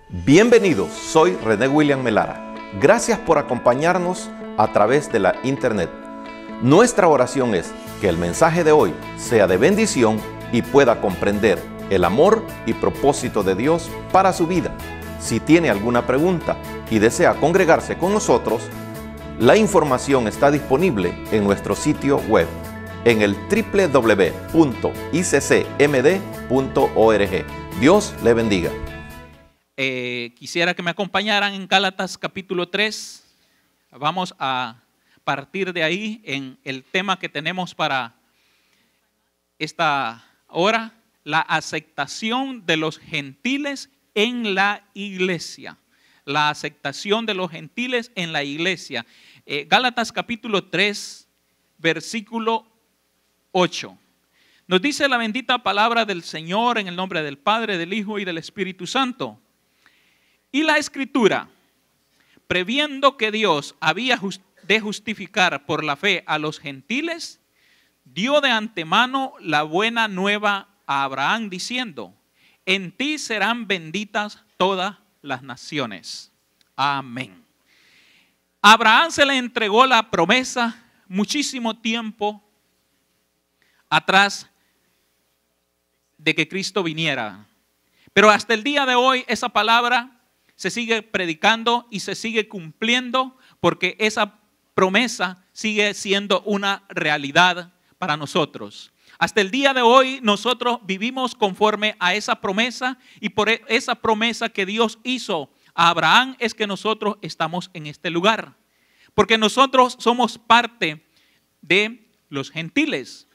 Bienvenidos, soy René William Melara. Gracias por acompañarnos a través de la internet. Nuestra oración es que el mensaje de hoy sea de bendición y pueda comprender el amor y propósito de Dios para su vida. Si tiene alguna pregunta y desea congregarse con nosotros, la información está disponible en nuestro sitio web en el www.iccmd.org. Dios le bendiga. Quisiera que me acompañaran en Gálatas capítulo 3. Vamos a partir de ahí en el tema que tenemos para esta hora, la aceptación de los gentiles en la iglesia. La aceptación de los gentiles en la iglesia. Gálatas capítulo 3, versículo 8. Nos dice la bendita palabra del Señor en el nombre del Padre, del Hijo y del Espíritu Santo. Y la Escritura, previendo que Dios había de justificar por la fe a los gentiles, dio de antemano la buena nueva a Abraham diciendo: en ti serán benditas todas las naciones. Amén. A Abraham se le entregó la promesa muchísimo tiempo atrás de que Cristo viniera. Pero hasta el día de hoy esa palabra se sigue predicando y se sigue cumpliendo porque esa promesa sigue siendo una realidad para nosotros. Hasta el día de hoy nosotros vivimos conforme a esa promesa y por esa promesa que Dios hizo a Abraham es que nosotros estamos en este lugar. Porque nosotros somos parte de los gentiles.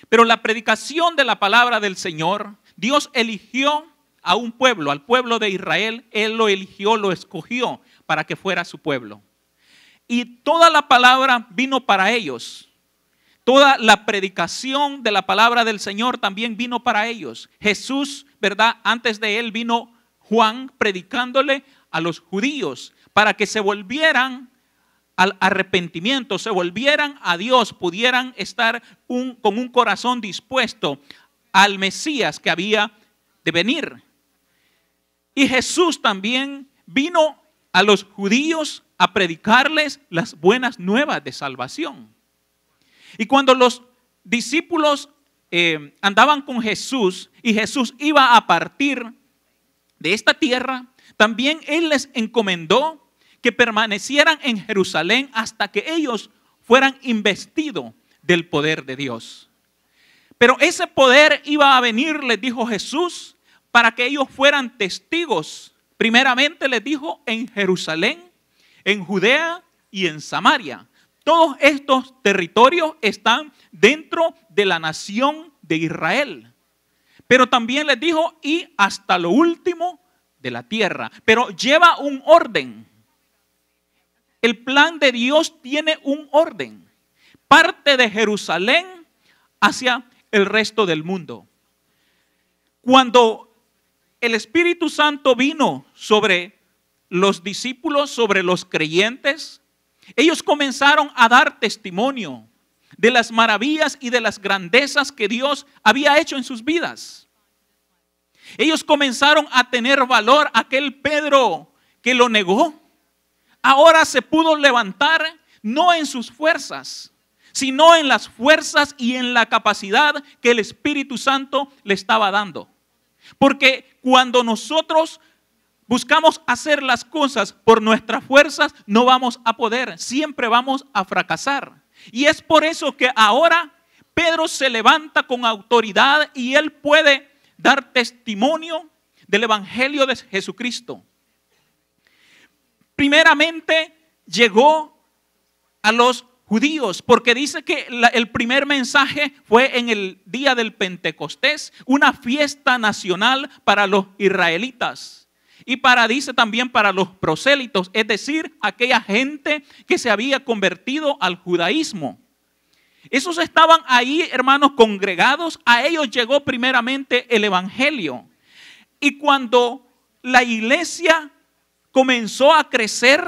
Pero la predicación de la palabra del Señor, Dios eligió a un pueblo, al pueblo de Israel. Él lo eligió, lo escogió para que fuera su pueblo. Y toda la palabra vino para ellos. Toda la predicación de la palabra del Señor también vino para ellos. Jesús, ¿verdad? Antes de él vino Juan predicándole a los judíos para que se volvieran al arrepentimiento, se volvieran a Dios, pudieran estar con un corazón dispuesto al Mesías que había de venir. Y Jesús también vino a los judíos a predicarles las buenas nuevas de salvación. Y cuando los discípulos andaban con Jesús y Jesús iba a partir de esta tierra, también Él les encomendó que permanecieran en Jerusalén hasta que ellos fueran investidos del poder de Dios. Pero ese poder iba a venir, les dijo Jesús, para que ellos fueran testigos. Primeramente les dijo en Jerusalén, en Judea y en Samaria. Todos estos territorios están dentro de la nación de Israel. Pero también les dijo y hasta lo último de la tierra. Pero lleva un orden. El plan de Dios tiene un orden. Parte de Jerusalén hacia el resto del mundo. Cuando el Espíritu Santo vino sobre los discípulos, sobre los creyentes, ellos comenzaron a dar testimonio de las maravillas y de las grandezas que Dios había hecho en sus vidas. Ellos comenzaron a tener valor. Aquel Pedro que lo negó, ahora se pudo levantar no en sus fuerzas, sino en las fuerzas y en la capacidad que el Espíritu Santo le estaba dando. Porque cuando nosotros buscamos hacer las cosas por nuestras fuerzas, no vamos a poder, siempre vamos a fracasar. Y es por eso que ahora Pedro se levanta con autoridad y él puede dar testimonio del Evangelio de Jesucristo. Primeramente llegó a los judíos, porque dice que el primer mensaje fue en el día del Pentecostés, una fiesta nacional para los israelitas. Y dice también para los prosélitos, es decir, aquella gente que se había convertido al judaísmo. Esos estaban ahí, hermanos, congregados. A ellos llegó primeramente el evangelio. Y cuando la iglesia comenzó a crecer,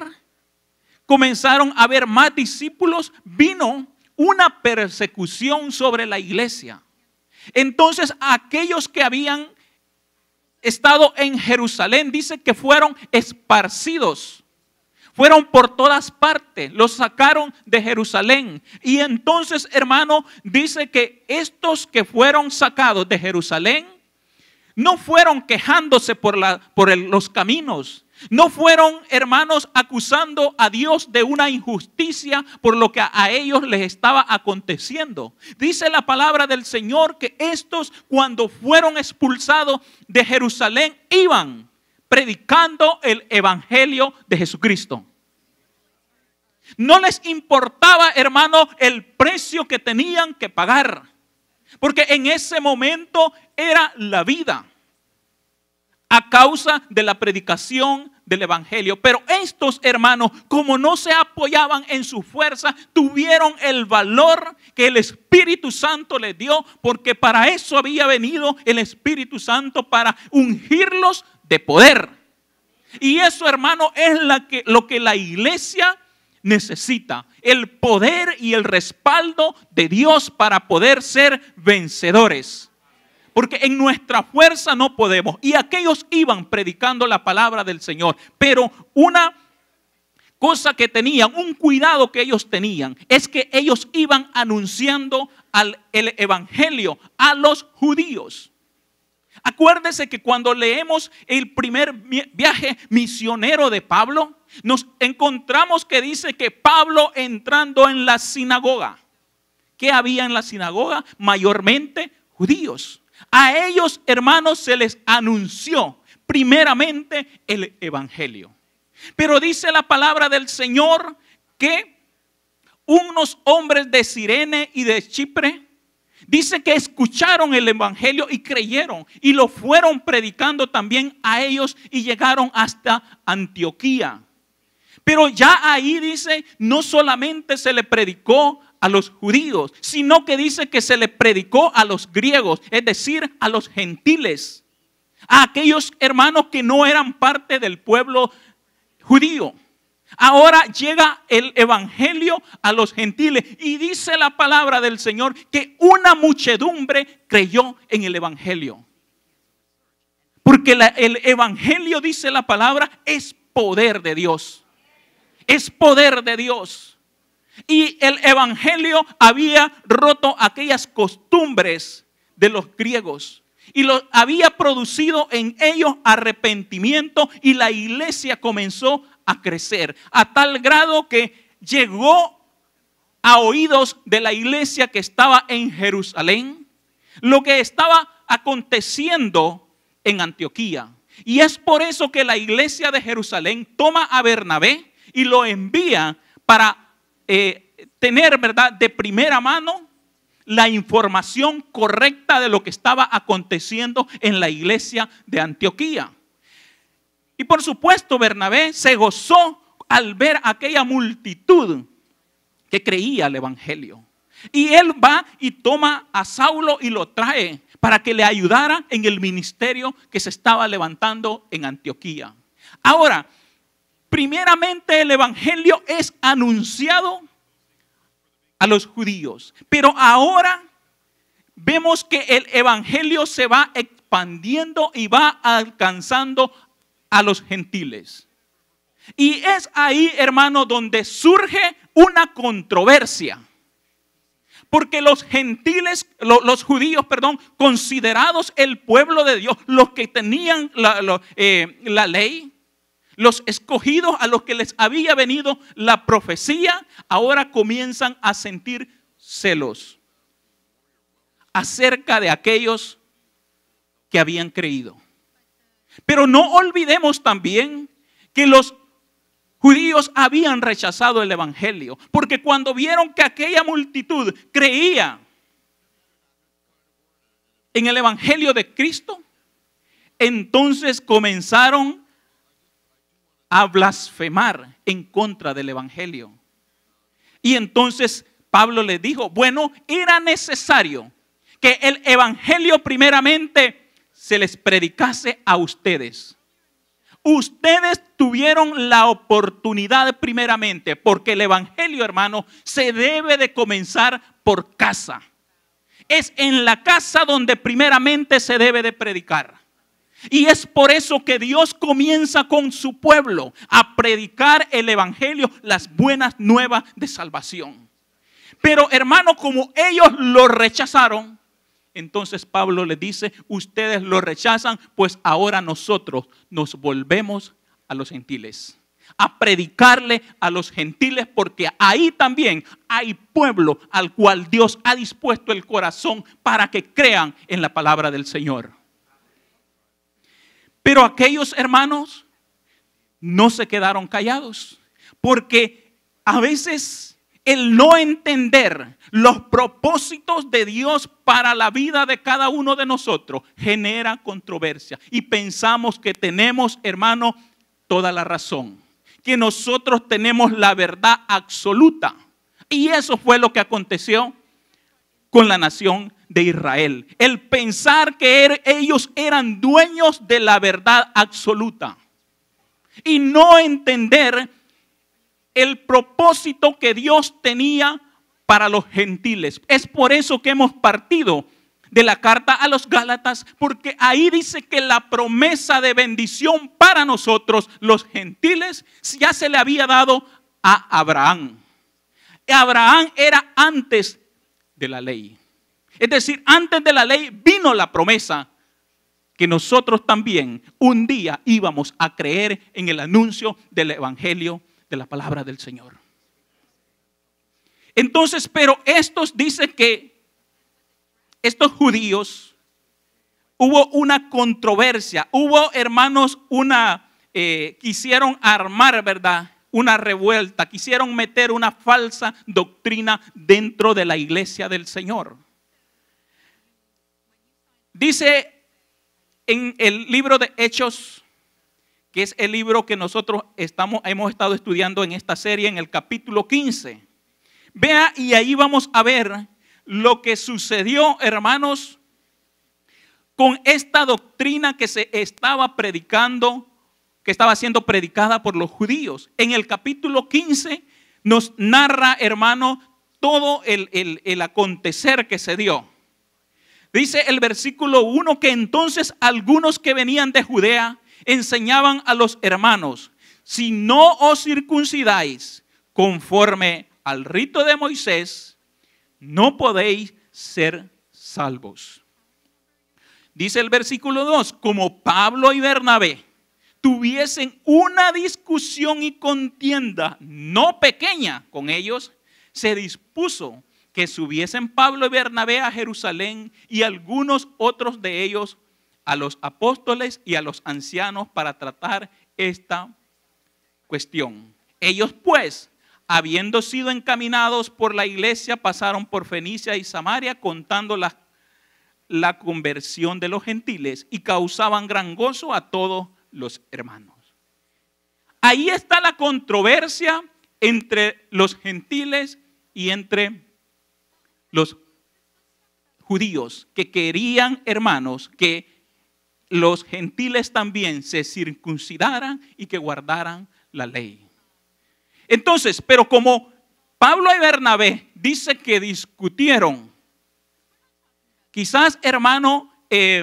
comenzaron a haber más discípulos, vino una persecución sobre la iglesia. Entonces aquellos que habían estado en Jerusalén, dice que fueron esparcidos. Fueron por todas partes, los sacaron de Jerusalén. Y entonces, hermano, dice que estos que fueron sacados de Jerusalén no fueron quejándose por los caminos. No fueron, hermanos, acusando a Dios de una injusticia por lo que a ellos les estaba aconteciendo. Dice la palabra del Señor que estos, cuando fueron expulsados de Jerusalén, iban predicando el evangelio de Jesucristo. No les importaba, hermano, el precio que tenían que pagar, porque en ese momento era la vida a causa de la predicación del evangelio. Pero estos hermanos, como no se apoyaban en su fuerza, tuvieron el valor que el Espíritu Santo les dio, porque para eso había venido el Espíritu Santo, para ungirlos de poder. Y eso, hermano, es lo que la iglesia necesita, el poder y el respaldo de Dios para poder ser vencedores. Porque en nuestra fuerza no podemos. Y aquellos iban predicando la palabra del Señor. Pero una cosa que tenían, un cuidado que ellos tenían, es que ellos iban anunciando el evangelio a los judíos. Acuérdese que cuando leemos el primer viaje misionero de Pablo, nos encontramos que dice que Pablo entrando en la sinagoga. ¿Qué había en la sinagoga? Mayormente judíos. A ellos, hermanos, se les anunció primeramente el evangelio. Pero dice la palabra del Señor que unos hombres de Cirene y de Chipre, dice que escucharon el evangelio y creyeron y lo fueron predicando también a ellos y llegaron hasta Antioquía. Pero ya ahí dice, no solamente se le predicó a los judíos, sino que dice que se le predicó a los griegos, es decir, a los gentiles, a aquellos hermanos que no eran parte del pueblo judío. Ahora llega el evangelio a los gentiles y dice la palabra del Señor que una muchedumbre creyó en el evangelio. Porque el evangelio, dice la palabra, es poder de Dios. Es poder de Dios. Y el evangelio había roto aquellas costumbres de los griegos. Y lo había producido en ellos arrepentimiento y la iglesia comenzó a crecer a tal grado que llegó a oídos de la iglesia que estaba en Jerusalén lo que estaba aconteciendo en Antioquía. Y es por eso que la iglesia de Jerusalén toma a Bernabé y lo envía para tener, ¿verdad?, de primera mano la información correcta de lo que estaba aconteciendo en la iglesia de Antioquía. Y por supuesto Bernabé se gozó al ver aquella multitud que creía el evangelio. Y él va y toma a Saulo y lo trae para que le ayudara en el ministerio que se estaba levantando en Antioquía. Ahora, primeramente el evangelio es anunciado a los judíos, pero ahora vemos que el evangelio se va expandiendo y va alcanzando a los gentiles. Y es ahí, hermano, donde surge una controversia. Porque los gentiles, los judíos, considerados el pueblo de Dios, los que tenían la ley, los escogidos a los que les había venido la profecía, ahora comienzan a sentir celos acerca de aquellos que habían creído. Pero no olvidemos también que los judíos habían rechazado el evangelio, porque cuando vieron que aquella multitud creía en el evangelio de Cristo, entonces comenzaron a blasfemar en contra del evangelio. Y entonces Pablo les dijo, bueno, era necesario que el evangelio primeramente se les predicase a ustedes. Ustedes tuvieron la oportunidad primeramente, porque el evangelio, hermano, se debe de comenzar por casa. Es en la casa donde primeramente se debe de predicar. Y es por eso que Dios comienza con su pueblo a predicar el evangelio, las buenas nuevas de salvación. Pero hermano, como ellos lo rechazaron, entonces Pablo les dice, ustedes lo rechazan, pues ahora nosotros nos volvemos a los gentiles, a predicarle a los gentiles, porque ahí también hay pueblo al cual Dios ha dispuesto el corazón para que crean en la palabra del Señor. Pero aquellos hermanos no se quedaron callados, porque a veces el no entender los propósitos de Dios para la vida de cada uno de nosotros genera controversia. Y pensamos que tenemos, hermano, toda la razón, que nosotros tenemos la verdad absoluta. Y eso fue lo que aconteció con la nación de Israel. El pensar que ellos eran dueños de la verdad absoluta y no entender el propósito que Dios tenía para los gentiles. Es por eso que hemos partido de la carta a los Gálatas, porque ahí dice que la promesa de bendición para nosotros, los gentiles, ya se le había dado a Abraham. Abraham era antes de la ley. Es decir, antes de la ley vino la promesa que nosotros también un día íbamos a creer en el anuncio del evangelio de la palabra del Señor. Entonces, pero estos dice que estos judíos, hubo una controversia, hubo hermanos, quisieron armar, ¿verdad?, una revuelta, quisieron meter una falsa doctrina dentro de la iglesia del Señor. Dice en el libro de Hechos, que es el libro que nosotros hemos estado estudiando en esta serie, en el capítulo 15. Vea, y ahí vamos a ver lo que sucedió, hermanos, con esta doctrina que se estaba predicando, que estaba siendo predicada por los judíos. En el capítulo 15 nos narra, hermano, todo el acontecer que se dio. Dice el versículo 1 que entonces algunos que venían de Judea enseñaban a los hermanos, si no os circuncidáis conforme al rito de Moisés, no podéis ser salvos. Dice el versículo 2, como Pablo y Bernabé tuviesen una discusión y contienda no pequeña con ellos, se dispuso que subiesen Pablo y Bernabé a Jerusalén y algunos otros de ellos a los apóstoles y a los ancianos para tratar esta cuestión. Ellos pues, habiendo sido encaminados por la iglesia, pasaron por Fenicia y Samaria contando la conversión de los gentiles y causaban gran gozo a todos los hermanos. Ahí está la controversia entre los gentiles y entre los judíos que querían, hermanos, que los gentiles también se circuncidaran y que guardaran la ley. Entonces, pero como Pablo y Bernabé dice que discutieron, quizás, hermano,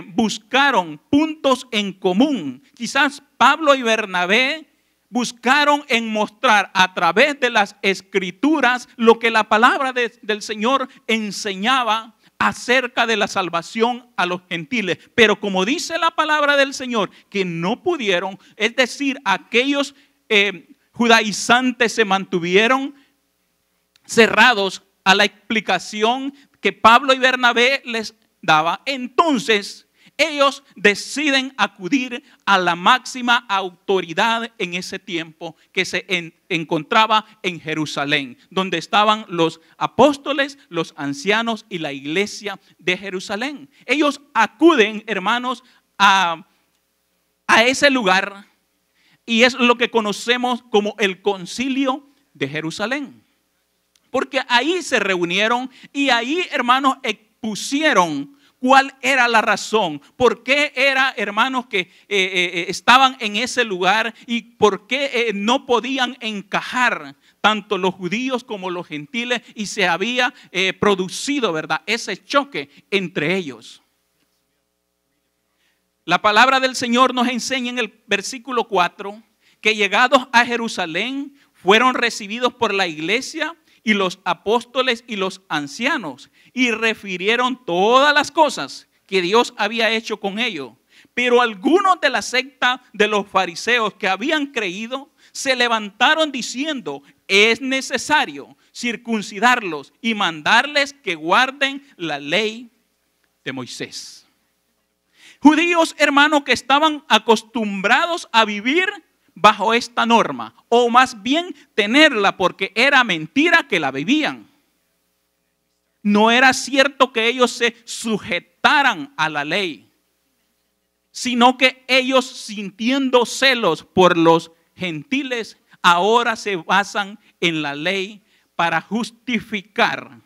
buscaron puntos en común. Quizás Pablo y Bernabé buscaron en mostrar a través de las escrituras lo que la palabra del Señor enseñaba acerca de la salvación a los gentiles. Pero como dice la palabra del Señor, que no pudieron, es decir, aquellos judaizantes se mantuvieron cerrados a la explicación que Pablo y Bernabé les daba. Entonces ellos deciden acudir a la máxima autoridad en ese tiempo que se encontraba en Jerusalén, donde estaban los apóstoles, los ancianos y la iglesia de Jerusalén. Ellos acuden, hermanos, a ese lugar y es lo que conocemos como el Concilio de Jerusalén. Porque ahí se reunieron y ahí, hermanos, expusieron cuál era la razón, por qué era, hermanos, que estaban en ese lugar y por qué no podían encajar tanto los judíos como los gentiles y se había producido, ¿verdad?, ese choque entre ellos. La palabra del Señor nos enseña en el versículo 4 que llegados a Jerusalén fueron recibidos por la iglesia y los apóstoles y los ancianos y refirieron todas las cosas que Dios había hecho con ellos. Pero algunos de la secta de los fariseos que habían creído se levantaron diciendo: es necesario circuncidarlos y mandarles que guarden la ley de Moisés. Judíos, hermanos, que estaban acostumbrados a vivir bajo esta norma, o más bien tenerla, porque era mentira que la vivían. No era cierto que ellos se sujetaran a la ley, sino que ellos, sintiendo celos por los gentiles, ahora se basan en la ley para justificar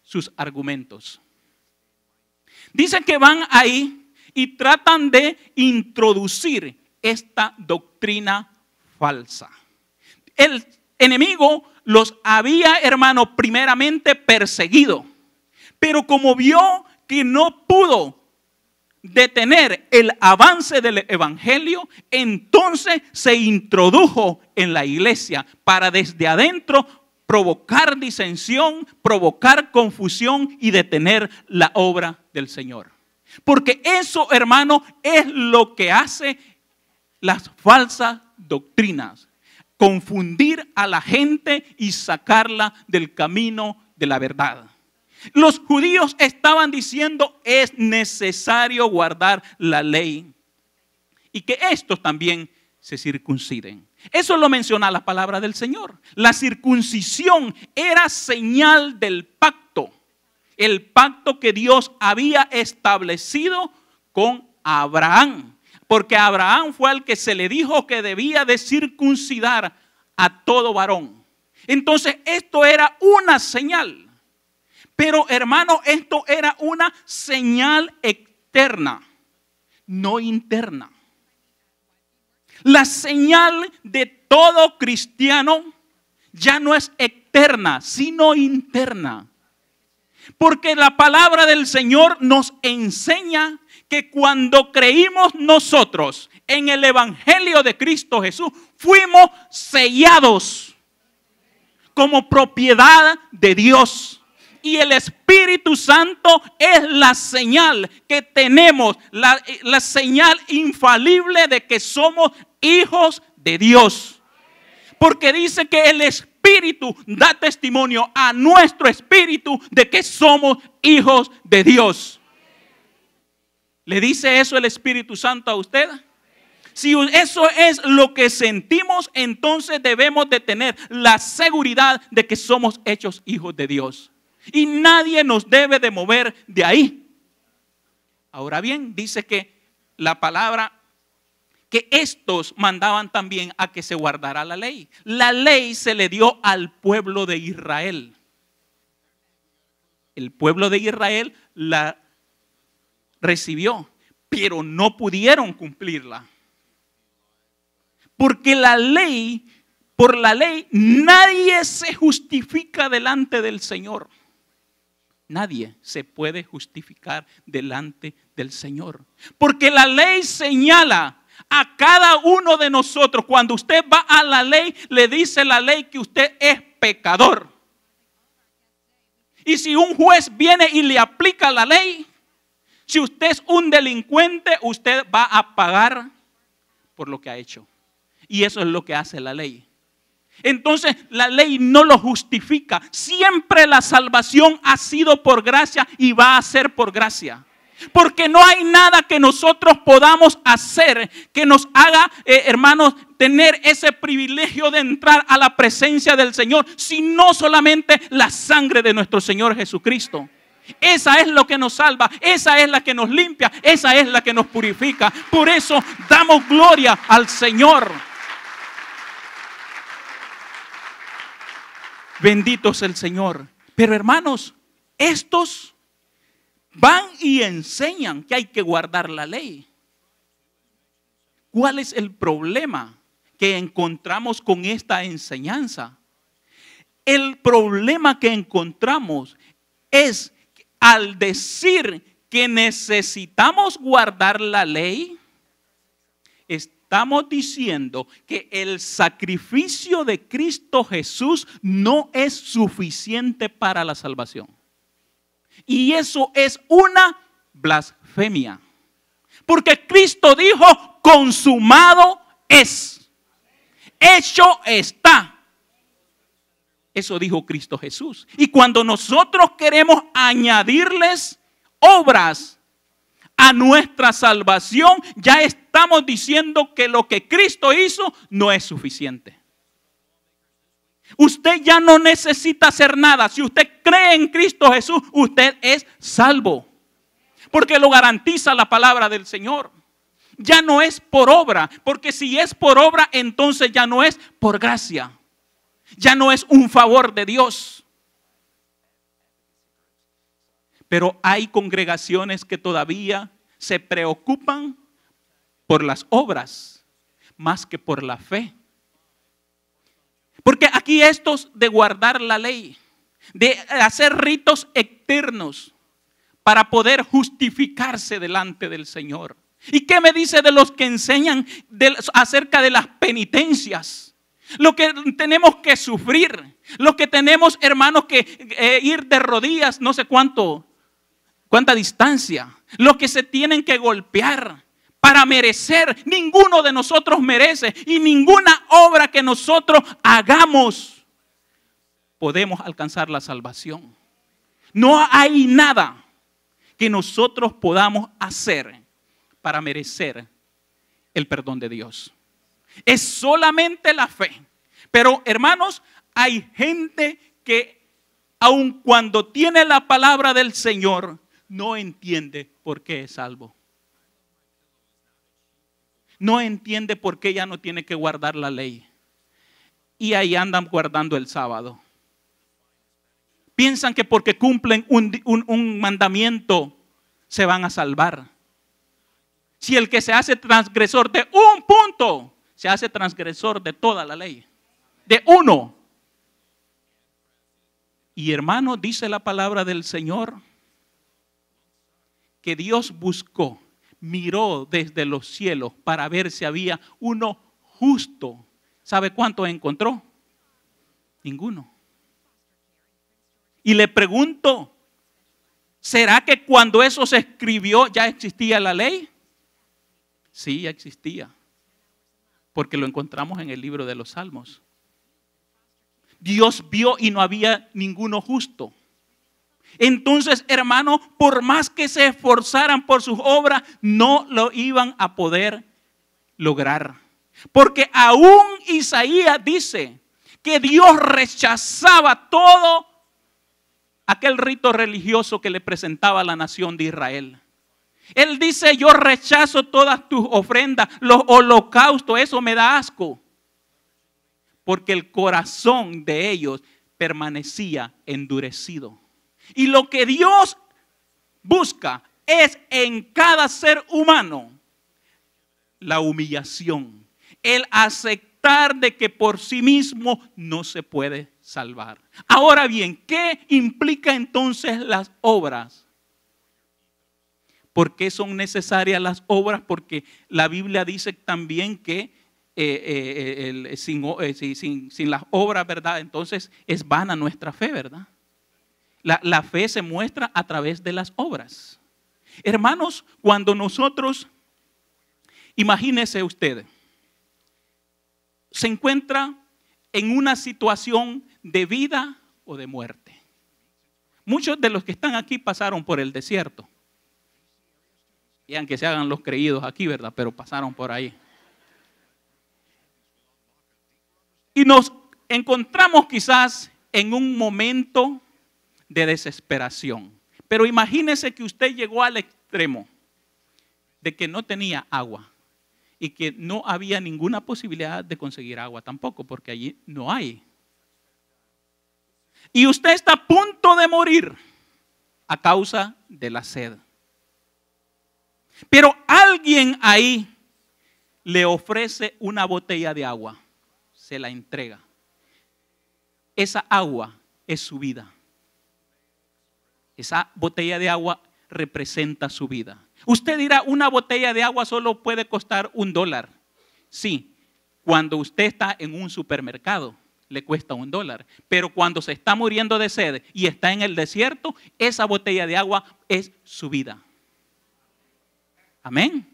sus argumentos. Dicen que van ahí y tratan de introducir esta doctrina falsa. El enemigo los había, hermano, primeramente perseguido, pero como vio que no pudo detener el avance del evangelio, entonces se introdujo en la iglesia para desde adentro provocar disensión, provocar confusión y detener la obra del Señor. Porque eso, hermano, es lo que hace las falsas doctrinas: confundir a la gente y sacarla del camino de la verdad. Los judíos estaban diciendo: es necesario guardar la ley y que estos también se circunciden. Eso lo menciona la palabra del Señor. La circuncisión era señal del pacto, el pacto que Dios había establecido con Abraham, porque a Abraham fue al que se le dijo que debía de circuncidar a todo varón. Entonces esto era una señal. Pero, hermano, esto era una señal externa, no interna. La señal de todo cristiano ya no es externa, sino interna. Porque la palabra del Señor nos enseña que cuando creímos nosotros en el evangelio de Cristo Jesús, fuimos sellados como propiedad de Dios. Y el Espíritu Santo es la señal que tenemos, la señal infalible de que somos hijos de Dios. Porque dice que el Espíritu da testimonio a nuestro espíritu de que somos hijos de Dios. ¿Le dice eso el Espíritu Santo a usted? Si eso es lo que sentimos, entonces debemos de tener la seguridad de que somos hechos hijos de Dios. Y nadie nos debe de mover de ahí. Ahora bien, dice que la palabra, que estos mandaban también a que se guardara la ley. La ley se le dio al pueblo de Israel. El pueblo de Israel la recibió, pero no pudieron cumplirla. Porque la ley, por la ley, nadie se justifica delante del Señor. Nadie se puede justificar delante del Señor. Porque la ley señala a cada uno de nosotros. Cuando usted va a la ley, le dice la ley que usted es pecador. Y si un juez viene y le aplica la ley, si usted es un delincuente, usted va a pagar por lo que ha hecho. Y eso es lo que hace la ley. Entonces la ley no lo justifica. Siempre la salvación ha sido por gracia y va a ser por gracia. Porque no hay nada que nosotros podamos hacer que nos haga, hermanos, tener ese privilegio de entrar a la presencia del Señor, sino solamente la sangre de nuestro Señor Jesucristo. Esa es lo que nos salva, esa es la que nos limpia, esa es la que nos purifica. Por eso damos gloria al Señor. Bendito es el Señor. Pero hermanos, estos van y enseñan que hay que guardar la ley. ¿Cuál es el problema que encontramos con esta enseñanza? El problema que encontramos es al decir que necesitamos guardar la ley, estamos diciendo que el sacrificio de Cristo Jesús no es suficiente para la salvación. Y eso es una blasfemia. Porque Cristo dijo, consumado es. Hecho está. Eso dijo Cristo Jesús. Y cuando nosotros queremos añadirles obras a nuestra salvación, ya estamos diciendo que lo que Cristo hizo no es suficiente. Usted ya no necesita hacer nada. Si usted cree en Cristo Jesús, usted es salvo. Porque lo garantiza la palabra del Señor. Ya no es por obra, porque si es por obra, entonces ya no es por gracia. Ya no es un favor de Dios. Pero hay congregaciones que todavía se preocupan por las obras más que por la fe. Porque aquí estos de guardar la ley, de hacer ritos eternos para poder justificarse delante del Señor. ¿Y qué me dice de los que enseñan acerca de las penitencias? Lo que tenemos que sufrir, lo que tenemos, hermanos, que ir de rodillas, no sé cuánta distancia, lo que se tienen que golpear para merecer. Ninguno de nosotros merece, y ninguna obra que nosotros hagamos podemos alcanzar la salvación. No hay nada que nosotros podamos hacer para merecer el perdón de Dios. Es solamente la fe. Pero hermanos, hay gente que aun cuando tiene la palabra del Señor, no entiende por qué es salvo. No entiende por qué ya no tiene que guardar la ley. Y ahí andan guardando el sábado. Piensan que porque cumplen un mandamiento se van a salvar. Si el que se hace transgresor de un punto, se hace transgresor de toda la ley. De uno. Y hermano, dice la palabra del Señor, que Dios buscó, miró desde los cielos para ver si había uno justo. ¿Sabe cuánto encontró? Ninguno. Y le pregunto, ¿será que cuando eso se escribió ya existía la ley? Sí, ya existía. Porque lo encontramos en el libro de los Salmos. Dios vio y no había ninguno justo. Entonces, hermano, por más que se esforzaran por sus obras, no lo iban a poder lograr. Porque aún Isaías dice que Dios rechazaba todo aquel rito religioso que le presentaba a la nación de Israel. Él dice, yo rechazo todas tus ofrendas, los holocaustos, eso me da asco. Porque el corazón de ellos permanecía endurecido. Y lo que Dios busca es en cada ser humano la humillación, el aceptar de que por sí mismo no se puede salvar. Ahora bien, ¿qué implica entonces las obras? ¿Por qué son necesarias las obras? Porque la Biblia dice también que sin las obras, ¿verdad? Entonces es vana nuestra fe, ¿verdad? La fe se muestra a través de las obras. Hermanos, cuando nosotros, imagínese usted, se encuentra en una situación de vida o de muerte. Muchos de los que están aquí pasaron por el desierto. Y aunque se hagan los creídos aquí, ¿verdad? Pero pasaron por ahí. Y nos encontramos quizás en un momento de desesperación. Pero imagínese que usted llegó al extremo de que no tenía agua y que no había ninguna posibilidad de conseguir agua tampoco, porque allí no hay. Y usted está a punto de morir a causa de la sed. Pero alguien ahí le ofrece una botella de agua, se la entrega. Esa agua es su vida. Esa botella de agua representa su vida. Usted dirá, una botella de agua solo puede costar $1. Sí, cuando usted está en un supermercado, le cuesta $1. Pero cuando se está muriendo de sed y está en el desierto, esa botella de agua es su vida. Amén.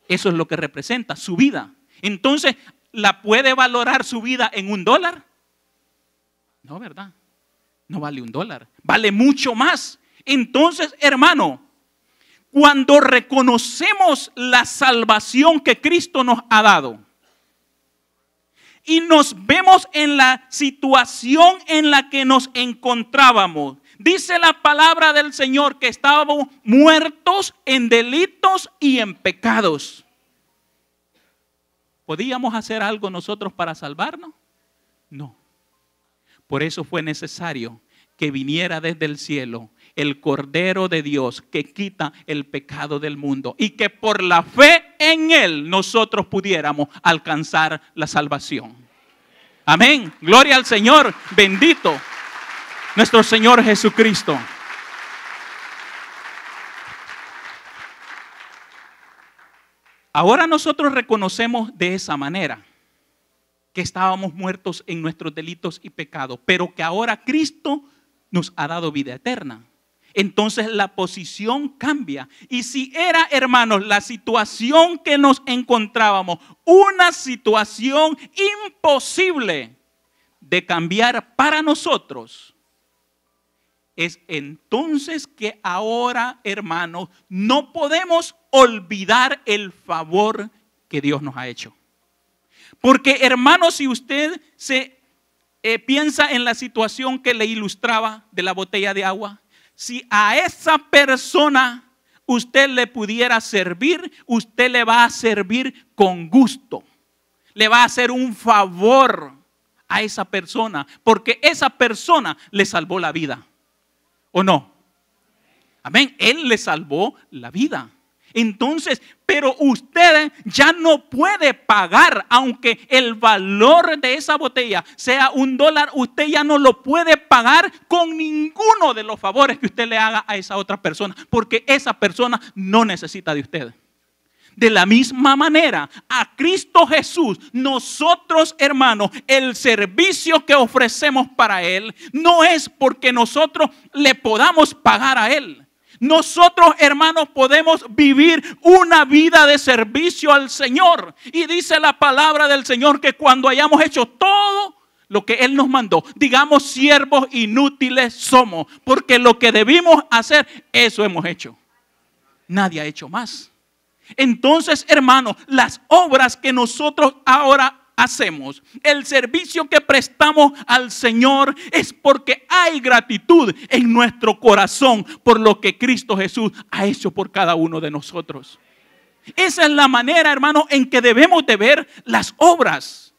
Eso es lo que representa, su vida. Entonces, ¿la puede valorar su vida en $1? No, ¿verdad? No vale $1. Vale mucho más. Entonces, hermano, cuando reconocemos la salvación que Cristo nos ha dado y nos vemos en la situación en la que nos encontrábamos, dice la palabra del Señor que estábamos muertos en delitos y en pecados. ¿Podíamos hacer algo nosotros para salvarnos? No. Por eso fue necesario que viniera desde el cielo el Cordero de Dios que quita el pecado del mundo y que por la fe en Él nosotros pudiéramos alcanzar la salvación. Amén. Gloria al Señor. Bendito nuestro Señor Jesucristo. Ahora nosotros reconocemos de esa manera que estábamos muertos en nuestros delitos y pecados, pero que ahora Cristo nos ha dado vida eterna. Entonces la posición cambia. Y si era, hermanos, la situación que nos encontrábamos, una situación imposible de cambiar para nosotros, es entonces que ahora, hermanos, no podemos olvidar el favor que Dios nos ha hecho. Porque, hermanos, si usted se piensa en la situación que le ilustraba de la botella de agua, si a esa persona usted le pudiera servir, usted le va a servir con gusto. Le va a hacer un favor a esa persona, porque esa persona le salvó la vida. ¿O no? Amén. Él le salvó la vida. Entonces, pero usted ya no puede pagar, aunque el valor de esa botella sea $1, usted ya no lo puede pagar con ninguno de los favores que usted le haga a esa otra persona, porque esa persona no necesita de usted. De la misma manera, a Cristo Jesús, nosotros, hermanos, el servicio que ofrecemos para Él no es porque nosotros le podamos pagar a Él. Nosotros, hermanos, podemos vivir una vida de servicio al Señor. Y dice la palabra del Señor que cuando hayamos hecho todo lo que Él nos mandó, digamos, siervos inútiles somos, porque lo que debimos hacer, eso hemos hecho. Nadie ha hecho más. Entonces, hermanos, las obras que nosotros ahora hacemos, el servicio que prestamos al Señor, es porque hay gratitud en nuestro corazón por lo que Cristo Jesús ha hecho por cada uno de nosotros. Esa es la manera, hermanos, en que debemos de ver las obras,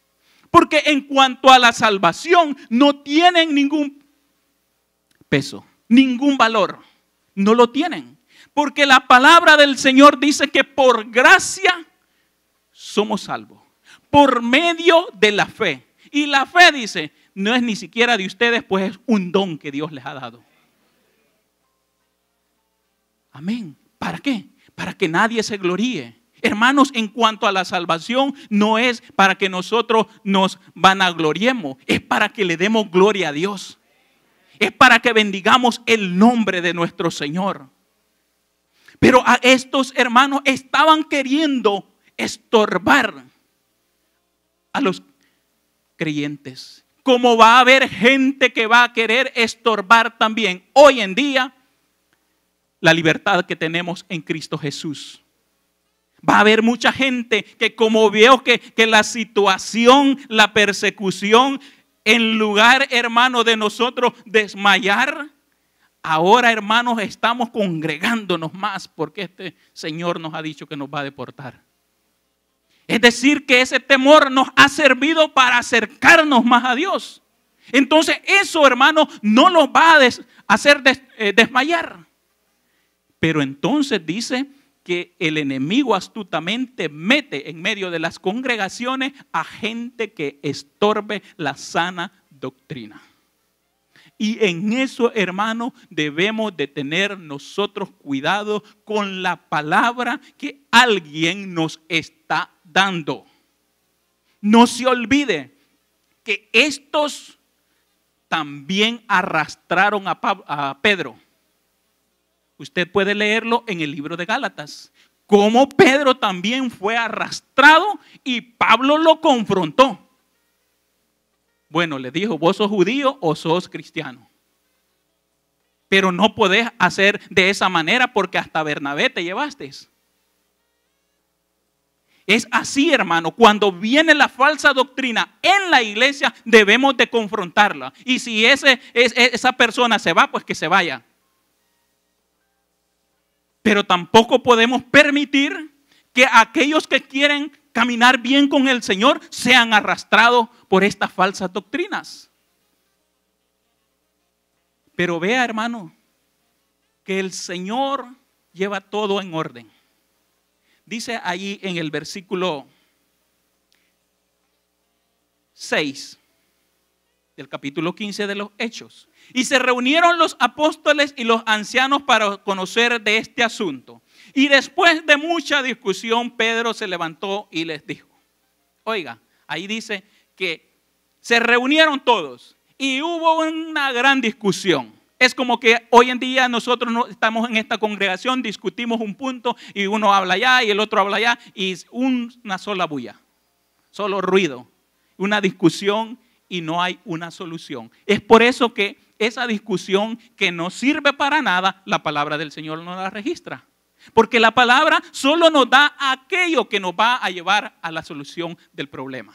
porque en cuanto a la salvación no tienen ningún peso, ningún valor, no lo tienen, porque la palabra del Señor dice que por gracia somos salvos. Por medio de la fe. Y la fe, dice, no es ni siquiera de ustedes, pues es un don que Dios les ha dado. Amén. ¿Para qué? Para que nadie se gloríe. Hermanos, en cuanto a la salvación, no es para que nosotros nos vanagloriemos, es para que le demos gloria a Dios. Es para que bendigamos el nombre de nuestro Señor. Pero a estos hermanos estaban queriendo estorbar a los creyentes. Como va a haber gente que va a querer estorbar también hoy en día la libertad que tenemos en Cristo Jesús. Va a haber mucha gente que como veo que la situación, la persecución, en lugar, hermano, de nosotros desmayar, ahora, hermanos, estamos congregándonos más porque este Señor nos ha dicho que nos va a deportar. Es decir, que ese temor nos ha servido para acercarnos más a Dios. Entonces eso, hermano, no los va a hacer desmayar. Pero entonces dice que el enemigo astutamente mete en medio de las congregaciones a gente que estorbe la sana doctrina. Y en eso, hermano, debemos de tener nosotros cuidado con la palabra que alguien nos está dando. no se olvide que estos también arrastraron a Pedro. Usted puede leerlo en el libro de Gálatas. Cómo Pedro también fue arrastrado y Pablo lo confrontó. Bueno, le dijo, ¿vos sos judío o sos cristiano? Pero no podés hacer de esa manera porque hasta Bernabé te llevaste. Es así, hermano. Cuando viene la falsa doctrina en la iglesia, debemos de confrontarla. Y si esa persona se va, pues que se vaya. Pero tampoco podemos permitir que aquellos que quieren caminar bien con el Señor sean arrastrados por estas falsas doctrinas. Pero vea, hermano, que el Señor lleva todo en orden. Dice allí en el versículo 6 del capítulo 15 de los Hechos. Y se reunieron los apóstoles y los ancianos para conocer de este asunto. Y después de mucha discusión, Pedro se levantó y les dijo. Oiga, ahí dice que se reunieron todos y hubo una gran discusión. Es como que hoy en día nosotros no estamos en esta congregación, discutimos un punto y uno habla allá y el otro habla allá y es una sola bulla, solo ruido, una discusión y no hay una solución. Es por eso que esa discusión que no sirve para nada, la palabra del Señor no la registra. Porque la palabra solo nos da aquello que nos va a llevar a la solución del problema.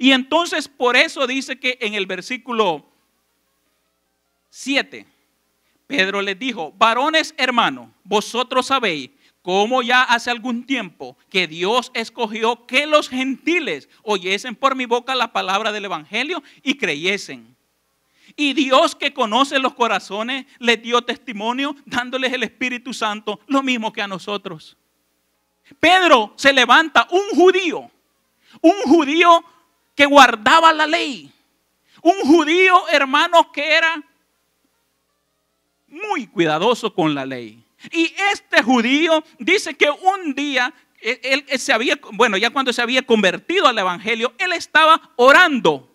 Y entonces por eso dice que en el versículo 7, Pedro les dijo, varones hermanos, vosotros sabéis cómo ya hace algún tiempo que Dios escogió que los gentiles oyesen por mi boca la palabra del evangelio y creyesen. Y Dios, que conoce los corazones, les dio testimonio dándoles el Espíritu Santo, lo mismo que a nosotros. Pedro se levanta, un judío que guardaba la ley, un judío, hermanos, que era muy cuidadoso con la ley. Y este judío dice que un día, ya cuando se había convertido al evangelio, él estaba orando.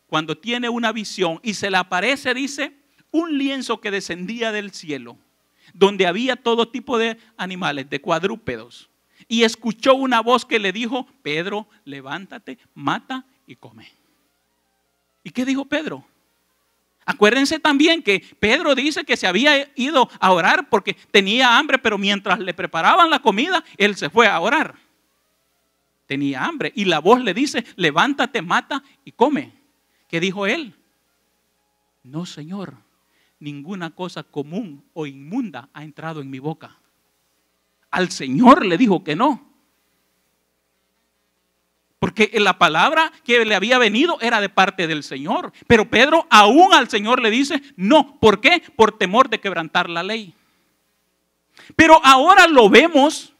Cuando tiene una visión y se le aparece, dice, un lienzo que descendía del cielo, donde había todo tipo de animales, de cuadrúpedos. Y escuchó una voz que le dijo, Pedro, levántate, mata y come. ¿Y qué dijo Pedro? Acuérdense también que Pedro dice que se había ido a orar porque tenía hambre, pero mientras le preparaban la comida, él se fue a orar. Tenía hambre y la voz le dice, levántate, mata y come. ¿Qué dijo él? No, Señor, ninguna cosa común o inmunda ha entrado en mi boca. Al Señor le dijo que no. Porque la palabra que le había venido era de parte del Señor. Pero Pedro aún al Señor le dice no. ¿Por qué? Por temor de quebrantar la ley. Pero ahora lo vemos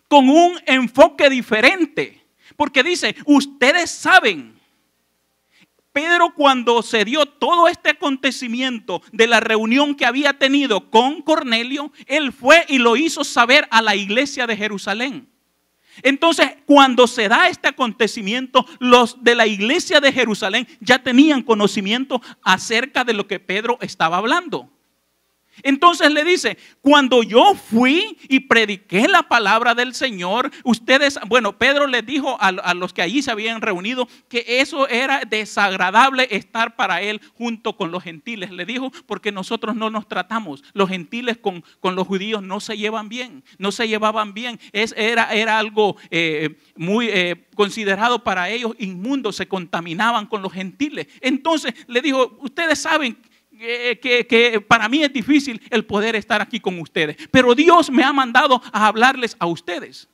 con un enfoque diferente. Porque dice, ustedes saben. Pedro, cuando se dio todo este acontecimiento de la reunión que había tenido con Cornelio, él fue y lo hizo saber a la iglesia de Jerusalén. Entonces, cuando se da este acontecimiento, los de la iglesia de Jerusalén ya tenían conocimiento acerca de lo que Pedro estaba hablando. Entonces le dice, cuando yo fui y prediqué la palabra del Señor, Pedro les dijo a los que allí se habían reunido que eso era desagradable estar para él junto con los gentiles. Le dijo, porque nosotros no nos tratamos. Los gentiles con los judíos no se llevan bien, no se llevaban bien. Era algo muy considerado para ellos inmundo, se contaminaban con los gentiles. Entonces le dijo, ustedes saben que para mí es difícil el poder estar aquí con ustedes, pero Dios me ha mandado a hablarles a ustedes.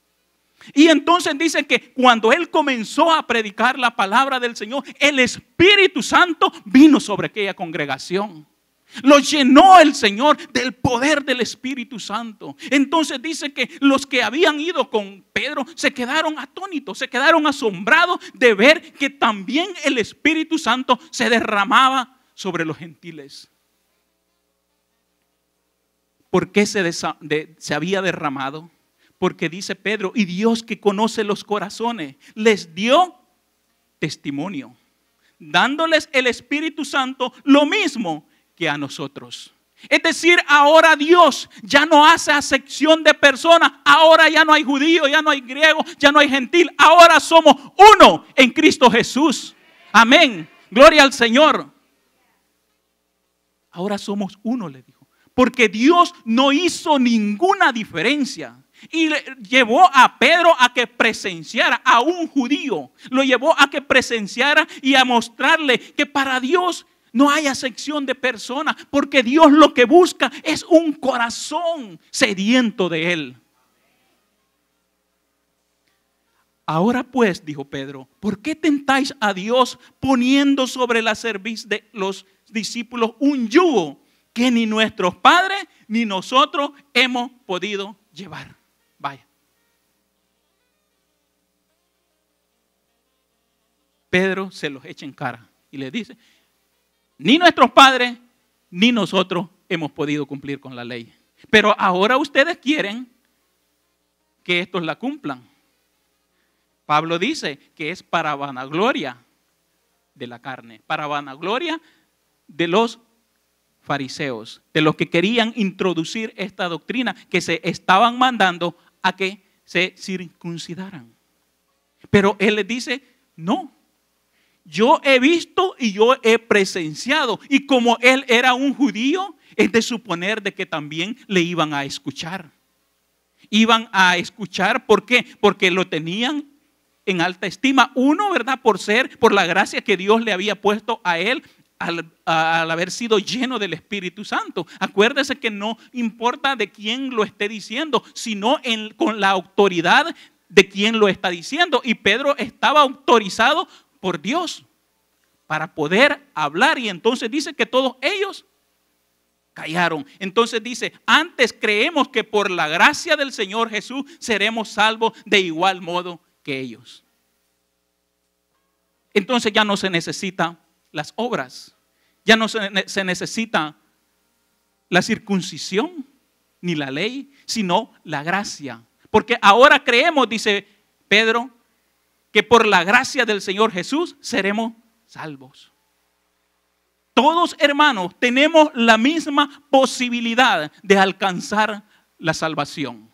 Y entonces dice que cuando él comenzó a predicar la palabra del Señor, el Espíritu Santo vino sobre aquella congregación. Lo llenó el Señor del poder del Espíritu Santo. Entonces dice que los que habían ido con Pedro se quedaron atónitos, se quedaron asombrados de ver que también el Espíritu Santo se derramaba sobre los gentiles. ¿Por qué se había derramado? Porque dice Pedro, y Dios, que conoce los corazones, les dio testimonio, dándoles el Espíritu Santo lo mismo que a nosotros. Es decir, ahora Dios ya no hace acepción de personas. Ahora ya no hay judío, ya no hay griego, ya no hay gentil. Ahora somos uno en Cristo Jesús. Amén. Gloria al Señor. Ahora somos uno, le dijo. Porque Dios no hizo ninguna diferencia. Y llevó a Pedro a que presenciara, a un judío. Lo llevó a que presenciara y a mostrarle que para Dios no hay acepción de personas, porque Dios lo que busca es un corazón sediento de Él. Ahora pues, dijo Pedro, ¿por qué tentáis a Dios poniendo sobre la cerviz de los discípulos un yugo que ni nuestros padres ni nosotros hemos podido llevar? Vaya. Pedro se los echa en cara y le dice: ni nuestros padres ni nosotros hemos podido cumplir con la ley. Pero ahora ustedes quieren que estos la cumplan. Pablo dice que es para vanagloria de la carne, para vanagloria de los fariseos, de los que querían introducir esta doctrina, que se estaban mandando a que se circuncidaran. Pero él les dice: no. Yo he visto y yo he presenciado. Y como él era un judío, es de suponer de que también le iban a escuchar. Iban a escuchar, ¿por qué? Porque lo tenían en alta estima. Uno, ¿verdad? Por la gracia que Dios le había puesto a él al haber sido lleno del Espíritu Santo. Acuérdese que no importa de quién lo esté diciendo, sino con la autoridad de quien lo está diciendo. Y Pedro estaba autorizado por Dios para poder hablar, y entonces dice que todos ellos callaron. Entonces dice: antes creemos que por la gracia del Señor Jesús seremos salvos de igual modo que ellos. Entonces ya no se necesitan las obras, ya no se necesita la circuncisión ni la ley, sino la gracia. Porque ahora creemos, dice Pedro, que por la gracia del Señor Jesús seremos salvos. Todos, hermanos, tenemos la misma posibilidad de alcanzar la salvación.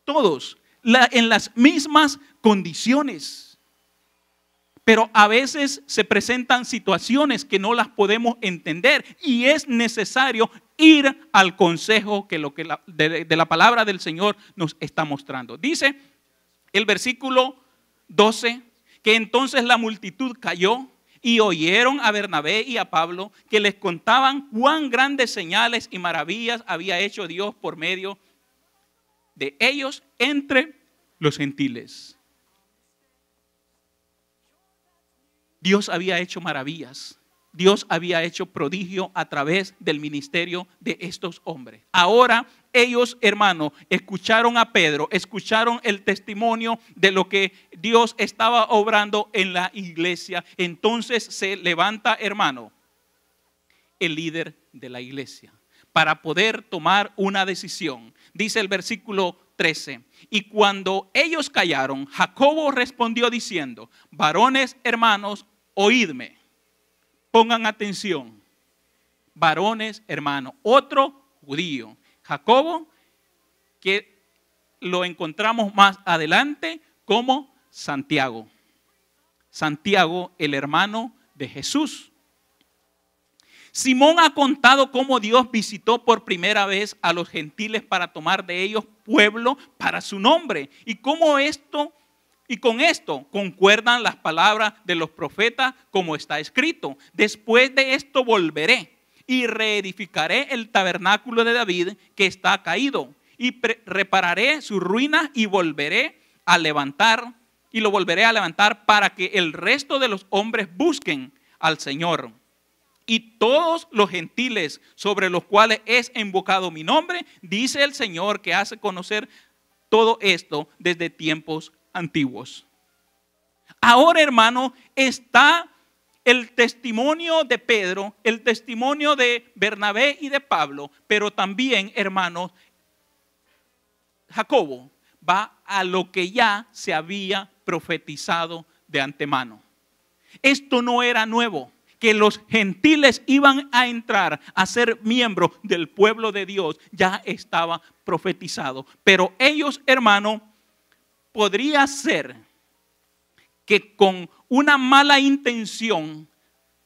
Todos en las mismas condiciones. Pero a veces se presentan situaciones que no las podemos entender y es necesario ir al consejo de la palabra del Señor nos está mostrando. Dice el versículo 12, que entonces la multitud cayó y oyeron a Bernabé y a Pablo que les contaban cuán grandes señales y maravillas había hecho Dios por medio de ellos entre los gentiles. Dios había hecho maravillas. Dios había hecho prodigio a través del ministerio de estos hombres. Ahora ellos, hermanos, escucharon a Pedro, escucharon el testimonio de lo que Dios estaba obrando en la iglesia. Entonces se levanta, hermano, el líder de la iglesia para poder tomar una decisión. Dice el versículo 13: y cuando ellos callaron, Jacobo respondió diciendo: varones hermanos, oídme. Pongan atención, varones hermanos, otro judío, Jacobo, que lo encontramos más adelante como Santiago. Santiago, el hermano de Jesús. Simón ha contado cómo Dios visitó por primera vez a los gentiles para tomar de ellos pueblo para su nombre. Y con esto concuerdan las palabras de los profetas como está escrito: después de esto volveré y reedificaré el tabernáculo de David que está caído y repararé sus ruinas y lo volveré a levantar para que el resto de los hombres busquen al Señor. Y todos los gentiles sobre los cuales es invocado mi nombre, dice el Señor, que hace conocer todo esto desde tiempos antiguos. Ahora, hermano, está el testimonio de Pedro, el testimonio de Bernabé y de Pablo, pero también, hermanos, Jacobo va a lo que ya se había profetizado de antemano. Esto no era nuevo, que los gentiles iban a entrar a ser miembros del pueblo de Dios, ya estaba profetizado. Pero ellos, hermano, podría ser que con una mala intención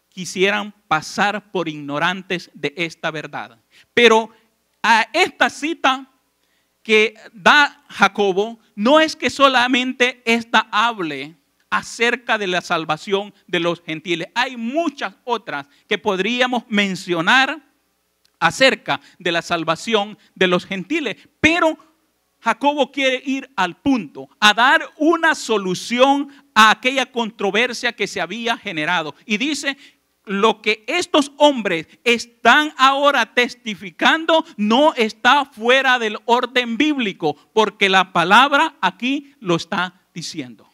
quisieran pasar por ignorantes de esta verdad. Pero a esta cita que da Jacobo, no es que solamente esta hable acerca de la salvación de los gentiles. Hay muchas otras que podríamos mencionar acerca de la salvación de los gentiles, pero Jacobo quiere ir al punto, a dar una solución a aquella controversia que se había generado. Y dice, lo que estos hombres están ahora testificando no está fuera del orden bíblico, porque la palabra aquí lo está diciendo.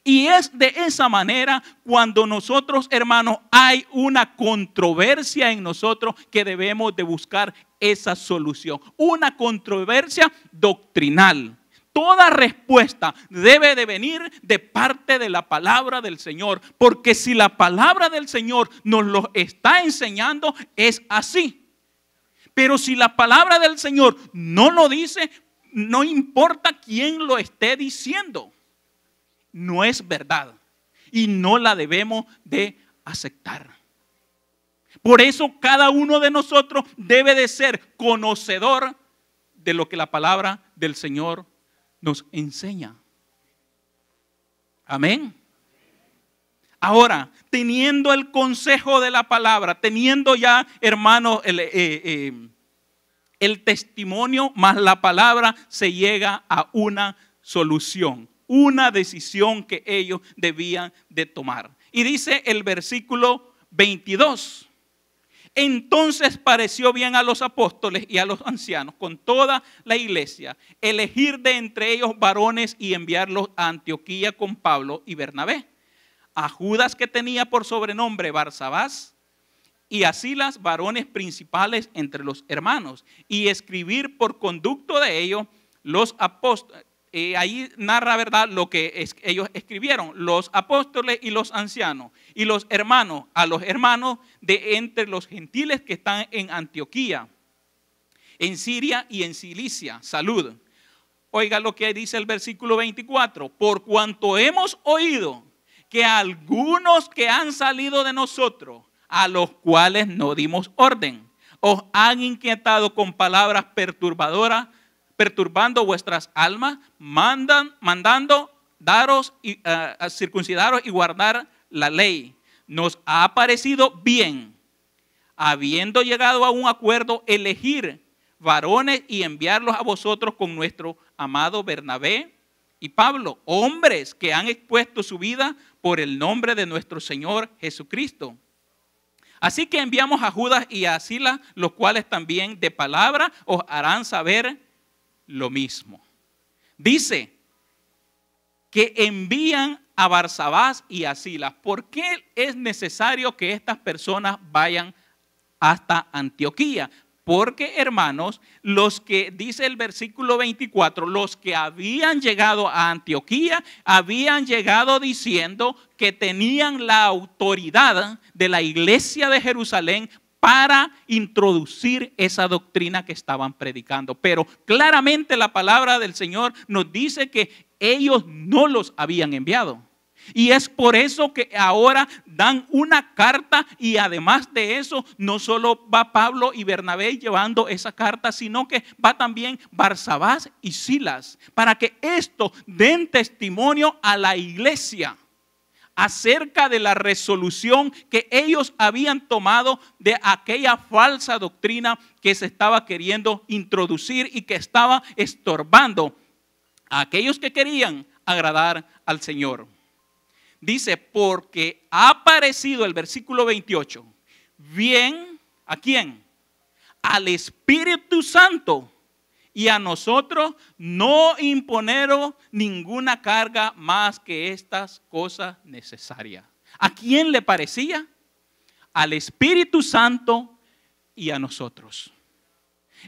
Y es de esa manera cuando nosotros, hermanos, hay una controversia en nosotros que debemos de buscar esa solución. Una controversia doctrinal. Toda respuesta debe de venir de parte de la palabra del Señor. Porque si la palabra del Señor nos lo está enseñando, es así. Pero si la palabra del Señor no lo dice, no importa quién lo esté diciendo. No es verdad y no la debemos de aceptar. Por eso cada uno de nosotros debe de ser conocedor de lo que la palabra del Señor nos enseña. Amén. Ahora, teniendo el consejo de la palabra, teniendo ya, hermanos, el testimonio más la palabra, se llega a una solución. Una decisión que ellos debían de tomar. Y dice el versículo 22. Entonces pareció bien a los apóstoles y a los ancianos con toda la iglesia elegir de entre ellos varones y enviarlos a Antioquía con Pablo y Bernabé. A Judas, que tenía por sobrenombre Barsabás, y a Silas, varones principales entre los hermanos, y escribir por conducto de ellos los apóstoles. Ahí narra, ¿verdad?, lo que ellos escribieron, los apóstoles y los ancianos, y los hermanos, a los hermanos de entre los gentiles que están en Antioquía, en Siria y en Cilicia, salud. Oiga lo que dice el versículo 24, por cuanto hemos oído que algunos que han salido de nosotros, a los cuales no dimos orden, os han inquietado con palabras perturbadoras, perturbando vuestras almas, mandando daros y circuncidaros y guardar la ley. Nos ha parecido bien, habiendo llegado a un acuerdo, elegir varones y enviarlos a vosotros con nuestro amado Bernabé y Pablo, hombres que han expuesto su vida por el nombre de nuestro Señor Jesucristo. Así que enviamos a Judas y a Silas, los cuales también de palabra os harán saber lo mismo. Dice que envían a Barsabás y a Silas. ¿Por qué es necesario que estas personas vayan hasta Antioquía? Porque, hermanos, los que dice el versículo 24, los que habían llegado a Antioquía, habían llegado diciendo que tenían la autoridad de la iglesia de Jerusalén para introducir esa doctrina que estaban predicando. Pero claramente la palabra del Señor nos dice que ellos no los habían enviado. Y es por eso que ahora dan una carta, y además de eso, no solo va Pablo y Bernabé llevando esa carta, sino que va también Barsabás y Silas, para que esto den testimonio a la iglesia acerca de la resolución que ellos habían tomado de aquella falsa doctrina que se estaba queriendo introducir y que estaba estorbando a aquellos que querían agradar al Señor. Dice, porque ha aparecido, el versículo 28, bien, ¿a quién? Al Espíritu Santo, y a nosotros no imponeros ninguna carga más que estas cosas necesarias. ¿A quién le parecía? Al Espíritu Santo y a nosotros.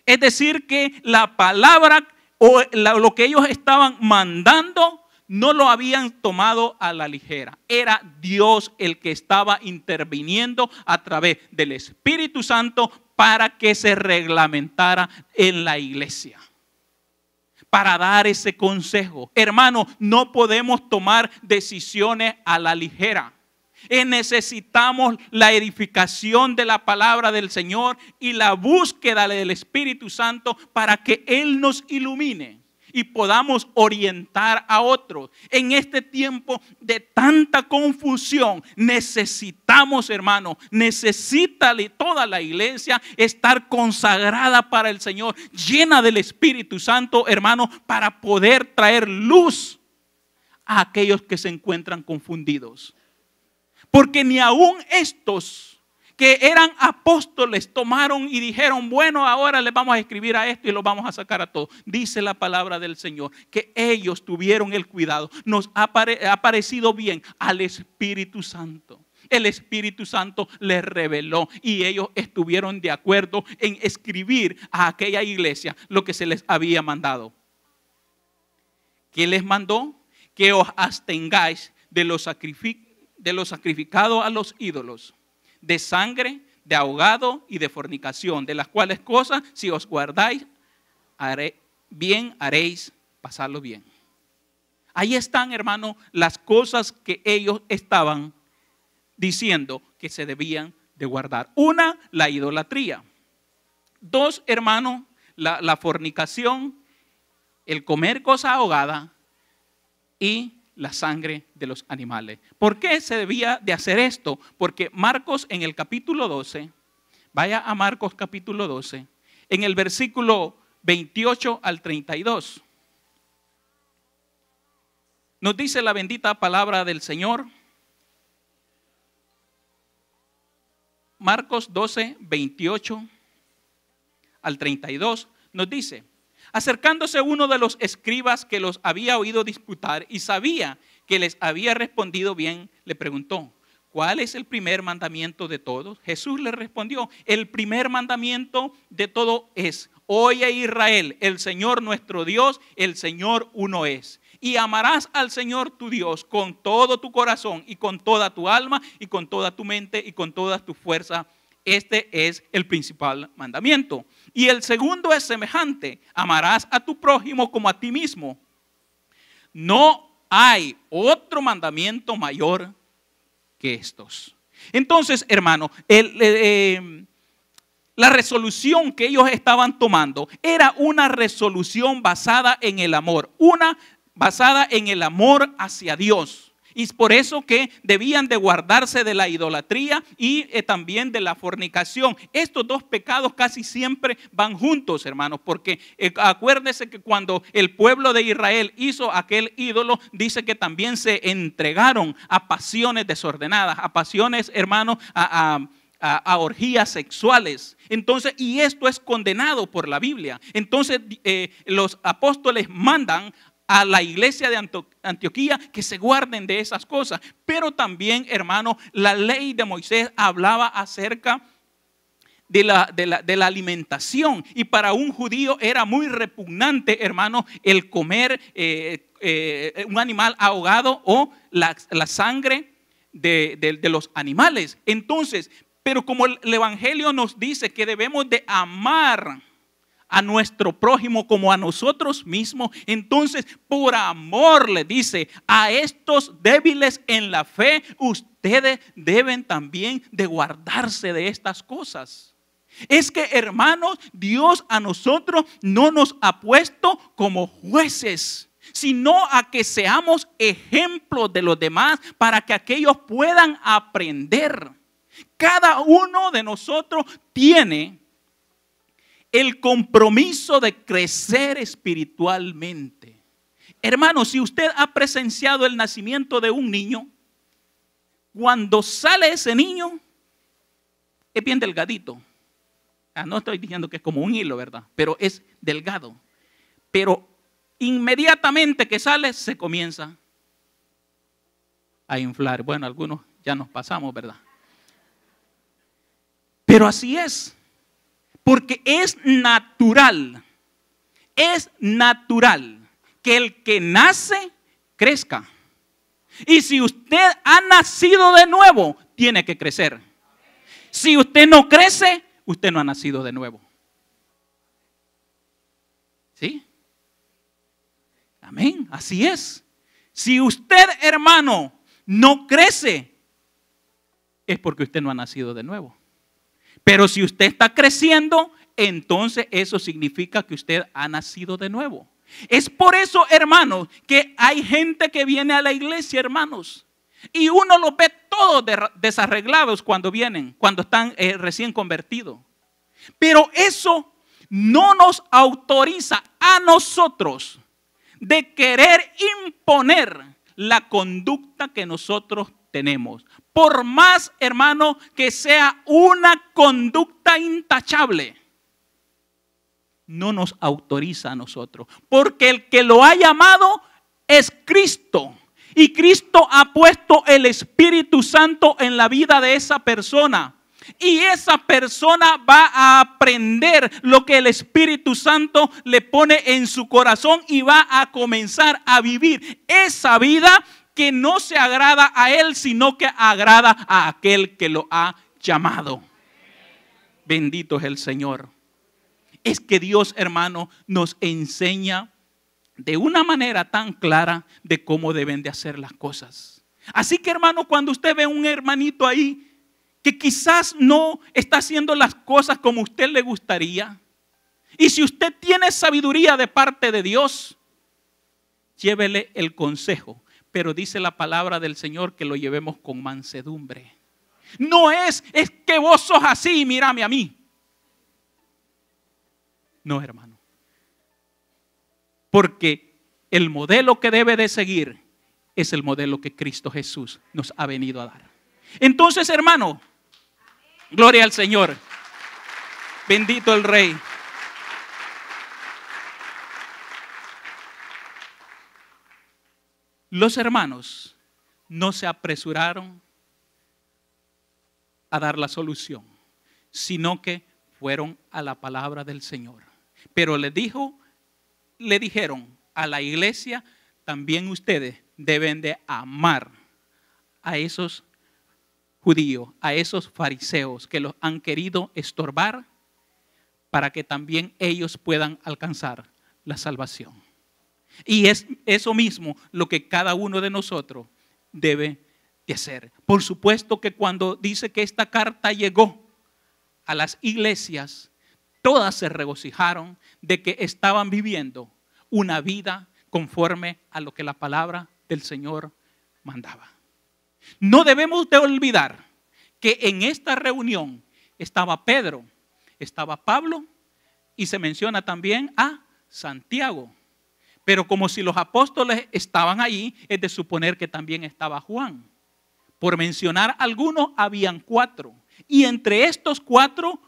Es decir, que la palabra o lo que ellos estaban mandando no lo habían tomado a la ligera. Era Dios el que estaba interviniendo a través del Espíritu Santo para que se reglamentara en la iglesia, para dar ese consejo. Hermano, no podemos tomar decisiones a la ligera. Necesitamos la edificación de la palabra del Señor y la búsqueda del Espíritu Santo para que Él nos ilumine y podamos orientar a otros. En este tiempo de tanta confusión, necesitamos, hermano, necesita toda la iglesia estar consagrada para el Señor, llena del Espíritu Santo, hermano, para poder traer luz a aquellos que se encuentran confundidos. Porque ni aún estos que eran apóstoles tomaron y dijeron, bueno, ahora les vamos a escribir a esto y lo vamos a sacar a todos. Dice la palabra del Señor que ellos tuvieron el cuidado. Nos ha parecido bien al Espíritu Santo. El Espíritu Santo les reveló y ellos estuvieron de acuerdo en escribir a aquella iglesia lo que se les había mandado. ¿Qué les mandó? Que os abstengáis de los sacrificados a los ídolos, de sangre, de ahogado y de fornicación, de las cuales cosas, si os guardáis, haréis pasarlo bien. Ahí están, hermano, las cosas que ellos estaban diciendo que se debían de guardar. Una, la idolatría. Dos, hermano, la fornicación, el comer cosas ahogadas y la sangre de los animales. ¿Por qué se debía de hacer esto? Porque Marcos en el capítulo 12, vaya a Marcos capítulo 12, en el versículo 28 al 32, nos dice la bendita palabra del Señor. Marcos 12, 28 al 32 nos dice: acercándose uno de los escribas que los había oído disputar y sabía que les había respondido bien, le preguntó: ¿cuál es el primer mandamiento de todos? Jesús le respondió: el primer mandamiento de todo es: oye Israel, el Señor nuestro Dios, el Señor uno es. Y amarás al Señor tu Dios con todo tu corazón y con toda tu alma y con toda tu mente y con toda tu fuerza. Este es el principal mandamiento. Y el segundo es semejante: amarás a tu prójimo como a ti mismo. No hay otro mandamiento mayor que estos. Entonces, hermano, la resolución que ellos estaban tomando era una resolución basada en el amor, basada en el amor hacia Dios. Y es por eso que debían de guardarse de la idolatría y también de la fornicación. Estos dos pecados casi siempre van juntos, hermanos, porque acuérdese que cuando el pueblo de Israel hizo aquel ídolo, dice que también se entregaron a pasiones desordenadas, a pasiones, hermanos, a orgías sexuales. Entonces, y esto es condenado por la Biblia. Entonces, los apóstoles mandan a la iglesia de Antioquía que se guarden de esas cosas. Pero también, hermano, la ley de Moisés hablaba acerca de la alimentación. Y para un judío era muy repugnante, hermano, el comer un animal ahogado o la sangre de los animales. Entonces, pero como el Evangelio nos dice que debemos de amar a nuestro prójimo como a nosotros mismos, entonces por amor le dice a estos débiles en la fe, ustedes deben también de guardarse de estas cosas. Es que, hermanos, Dios a nosotros no nos ha puesto como jueces, sino a que seamos ejemplos de los demás para que aquellos puedan aprender. Cada uno de nosotros tiene el compromiso de crecer espiritualmente. Hermano, si usted ha presenciado el nacimiento de un niño, cuando sale ese niño, es bien delgadito. No estoy diciendo que es como un hilo, ¿verdad? Pero es delgado. Pero inmediatamente que sale, se comienza a inflar. Bueno, algunos ya nos pasamos, ¿verdad? Pero así es. Porque es natural que el que nace crezca. Y si usted ha nacido de nuevo, tiene que crecer. Si usted no crece, usted no ha nacido de nuevo. ¿Sí? Amén, así es. Si usted, hermano, no crece, es porque usted no ha nacido de nuevo. Pero si usted está creciendo, entonces eso significa que usted ha nacido de nuevo. Es por eso, hermanos, que hay gente que viene a la iglesia, hermanos, y uno los ve todos desarreglados cuando vienen, cuando están recién convertidos. Pero eso no nos autoriza a nosotros de querer imponer la conducta que nosotros tenemos. Por más, hermano, que sea una conducta intachable, no nos autoriza a nosotros. Porque el que lo ha llamado es Cristo. Y Cristo ha puesto el Espíritu Santo en la vida de esa persona. Y esa persona va a aprender lo que el Espíritu Santo le pone en su corazón y va a comenzar a vivir esa vida que no se agrada a él, sino que agrada a aquel que lo ha llamado. Bendito es el Señor. Es que Dios, hermano, nos enseña de una manera tan clara de cómo deben de hacer las cosas. Así que, hermano, cuando usted ve un hermanito ahí que quizás no está haciendo las cosas como a usted le gustaría, y si usted tiene sabiduría de parte de Dios, llévele el consejo. Pero dice la palabra del Señor que lo llevemos con mansedumbre. No es que vos sos así, mírame a mí. No, hermano. Porque el modelo que debe de seguir es el modelo que Cristo Jesús nos ha venido a dar. Entonces, hermano, gloria al Señor. Bendito el Rey. Los hermanos no se apresuraron a dar la solución, sino que fueron a la palabra del Señor. Pero le dijeron a la iglesia, también ustedes deben de amar a esos judíos, a esos fariseos que los han querido estorbar para que también ellos puedan alcanzar la salvación. Y es eso mismo lo que cada uno de nosotros debe de hacer. Por supuesto que cuando dice que esta carta llegó a las iglesias, todas se regocijaron de que estaban viviendo una vida conforme a lo que la palabra del Señor mandaba. No debemos de olvidar que en esta reunión estaba Pedro, estaba Pablo y se menciona también a Santiago. Pero como si los apóstoles estaban allí, es de suponer que también estaba Juan. Por mencionar algunos, habían 4. Y entre estos 4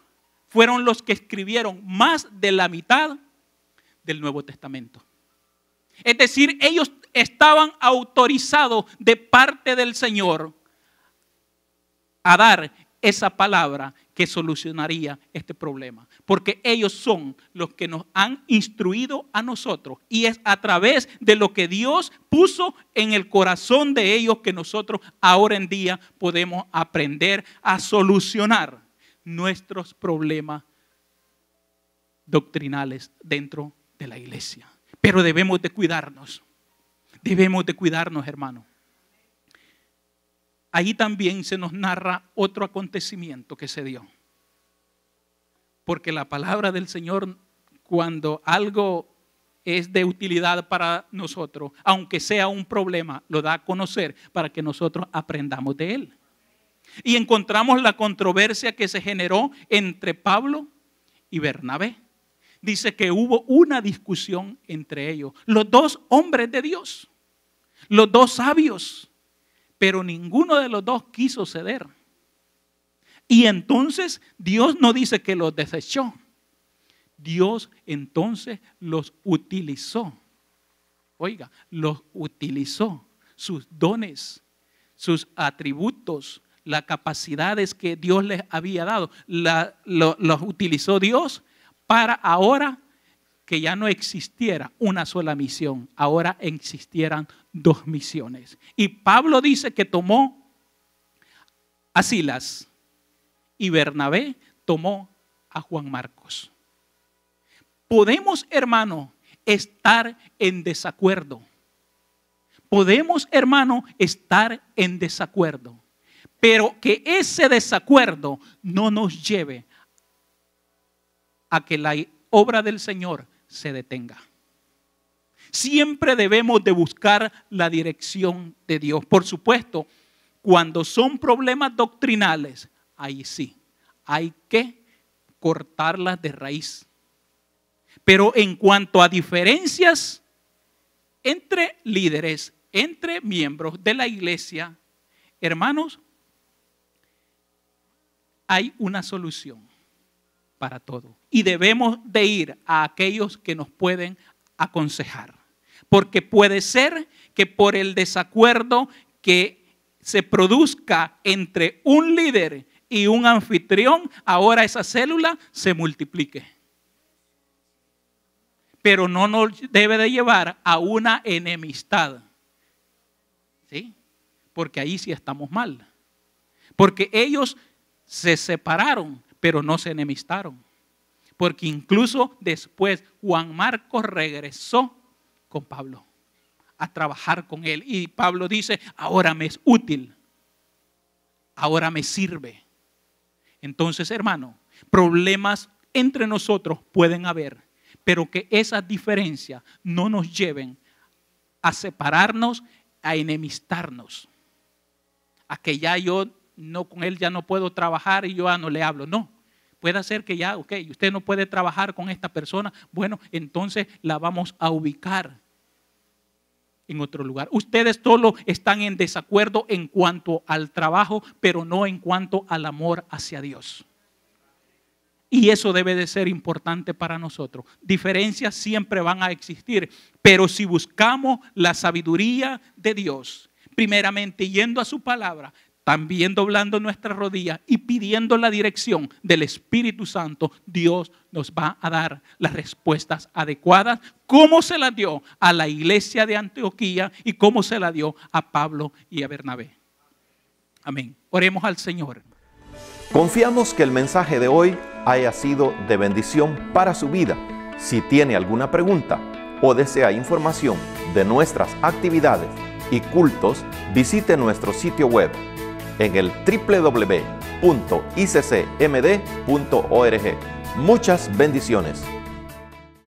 fueron los que escribieron más de la mitad del Nuevo Testamento. Es decir, ellos estaban autorizados de parte del Señor a dar esa palabra que solucionaría este problema. Porque ellos son los que nos han instruido a nosotros. Y es a través de lo que Dios puso en el corazón de ellos que nosotros ahora en día podemos aprender a solucionar nuestros problemas doctrinales dentro de la iglesia. Pero debemos de cuidarnos. Debemos de cuidarnos, hermano. Ahí también se nos narra otro acontecimiento que se dio. Porque la palabra del Señor, cuando algo es de utilidad para nosotros, aunque sea un problema, lo da a conocer para que nosotros aprendamos de él. Y encontramos la controversia que se generó entre Pablo y Bernabé. Dice que hubo una discusión entre ellos, los 2 hombres de Dios, los 2 sabios, pero ninguno de los 2 quiso ceder. Y entonces Dios no dice que los desechó. Dios entonces los utilizó. Oiga, los utilizó. Sus dones, sus atributos, las capacidades que Dios les había dado, los utilizó Dios para ahora que ya no existiera una sola misión, ahora existieran dos misiones. Y Pablo dice que tomó a Silas y Bernabé tomó a Juan Marcos. Podemos, hermano, estar en desacuerdo. Podemos, hermano, estar en desacuerdo. Pero que ese desacuerdo no nos lleve a que la obra del Señor se detenga. Siempre debemos de buscar la dirección de Dios. Por supuesto, cuando son problemas doctrinales, ahí sí, hay que cortarlas de raíz. Pero en cuanto a diferencias entre líderes, entre miembros de la iglesia, hermanos, hay una solución para todo. Y debemos de ir a aquellos que nos pueden aconsejar. Porque puede ser que por el desacuerdo que se produzca entre un líder y un anfitrión, ahora esa célula se multiplique. Pero no nos debe de llevar a una enemistad. ¿Sí? Porque ahí sí estamos mal. Porque ellos se separaron, pero no se enemistaron. Porque incluso después Juan Marcos regresó con Pablo a trabajar con él. Y Pablo dice, ahora me es útil, ahora me sirve. Entonces, hermano, problemas entre nosotros pueden haber, pero que esas diferencias no nos lleven a separarnos, a enemistarnos. A que ya yo no, con él ya no puedo trabajar y yo ya no le hablo. No, puede ser que ya, ok, usted no puede trabajar con esta persona. Bueno, entonces la vamos a ubicar en otro lugar. Ustedes solo están en desacuerdo en cuanto al trabajo, pero no en cuanto al amor hacia Dios. Y eso debe de ser importante para nosotros. Diferencias siempre van a existir, pero si buscamos la sabiduría de Dios, primeramente yendo a su palabra, también doblando nuestras rodillas y pidiendo la dirección del Espíritu Santo, Dios nos va a dar las respuestas adecuadas, como se las dio a la iglesia de Antioquía y como se la dio a Pablo y a Bernabé. Amén. Oremos al Señor. Confiamos que el mensaje de hoy haya sido de bendición para su vida. Si tiene alguna pregunta o desea información de nuestras actividades y cultos, visite nuestro sitio web en el www.iccmd.org. Muchas bendiciones.